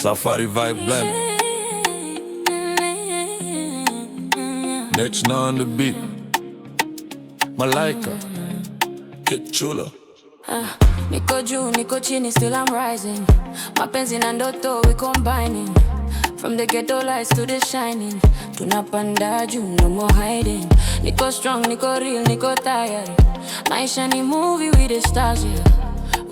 Safari Vibe Blend. Next on the beat, Malaika, Kid Chula. Niko juu, niko chini, still I'm rising. Mapenzi na ndoto we combining. From the ghetto lights to the shining. Tunapanda juu, no more hiding. Niko strong, niko real, niko tired. Maisha ni movie with the stars, yeah.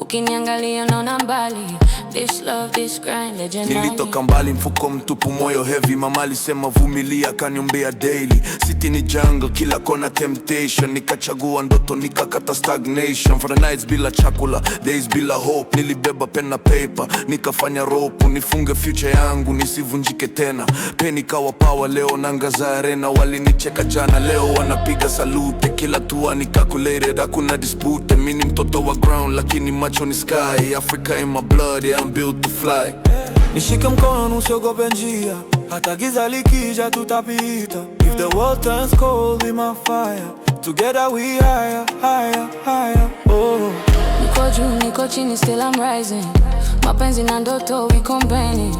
Ukiniangalia naona mbali. This love, this grind, legendary. Nilitoka mbali mfuko mtupu, moyo heavy. Mama alisema vumilia, kaniombea daily. City ni jungle, kila kona temptation. Nikachagua ndoto, nikakata stagnation. For the nights bila chakula, days bila hope. Nilibeba pen na paper, nikafanya rope. Nifunge future yangu, nisivunjike tena. Pen kawa power, leo nangaza arena. Walinicheka jana, leo wanapiga salute. Kila tua ni calculated, hakuna dispute. Mimi mtoto wa ground, lakini macho ni sky. Africa in my blood, yeah, I'm built to fly. Nishike mkono usiogope njia, hata giza likija tutapita. If the world turns cold, be my fire. Together we higher, higher, higher. Oh. Niko juu, niko chini, still I'm rising. Mapenzi na ndoto we combining.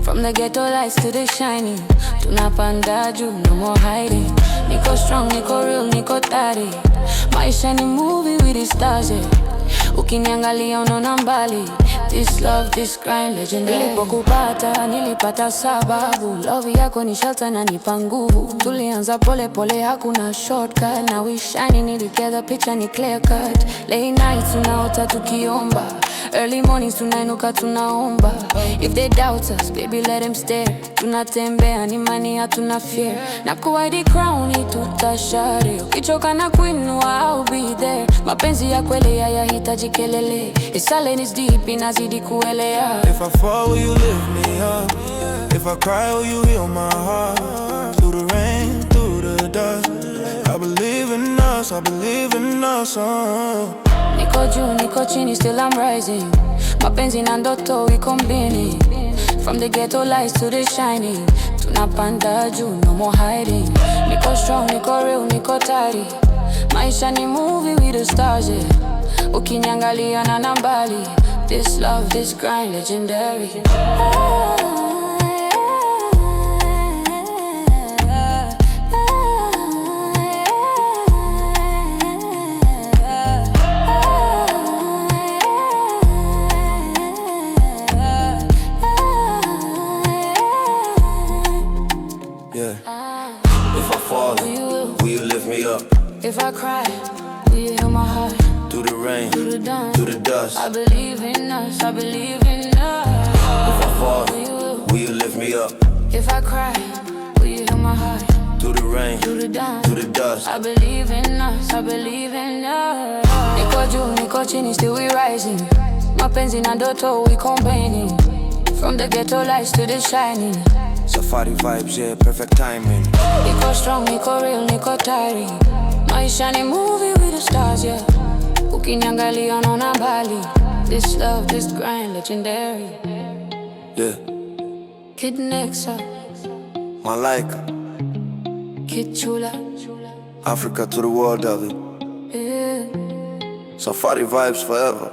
From the ghetto lights to the shining. Tunapanda juu, no more hiding. Niko strong, niko real, niko tari. Maisha ni movie with the stars, yeah. Ukiniangalia unaona mbali. This love, this grind, legendary. Nilipokupata, nilipata sababu. Love yako ni shelter na nipa nguvu. Tulianza pole pole, hakuna shortcut. Now we shining together, picture ni clear cut. Late nights tunaota tukiomba. Early mornings tunainuka tunaomba. If they doubt us, baby let them stare. Tunatembea ni imani, hatuna fear. Na kuahidi crown tutashare. Ukichoka na kuinua I'll be there. Mapenzi ya kweli hayahitaji kelele. It's silent, it's deep, inazidi kuelea. If I fall, will you lift me up? If I cry, will you heal my heart? Through the rain, through the dust, I believe in us, I believe in us. Niko juu, niko chini, still I'm rising. Mapenzi na ndoto we combining. From the ghetto lights to the shining. Tunapanda juu, no more hiding. Niko strong, niko real, niko tari. Maisha ni movie with the stars, yeah. Ukiniangalia naona mbali. This love, this grind, legendary. If I fall, will you lift me up? If I cry, will you heal my heart? Through the rain, Through the dawn, through the dust, I believe in us, I believe in us. if I fall, will you lift me up? If I cry, will you heal my heart? Through the rain, Through the dawn, through the dust, I believe in us, I believe in us. Niko juu, niko chini, still we rising. Mapenzi na ndoto we combining. From the ghetto lights to the shining. Safari vibes, yeah, perfect timing. Niko strong, niko real, niko tari. Maisha ni movie with the stars, yeah. Ukiniangalia naona mbali. This love, this grind, legendary. Yeah, Kid Nexa, Malaika, Kid Chula, Africa to the world of it. yeah. Safari vibes forever.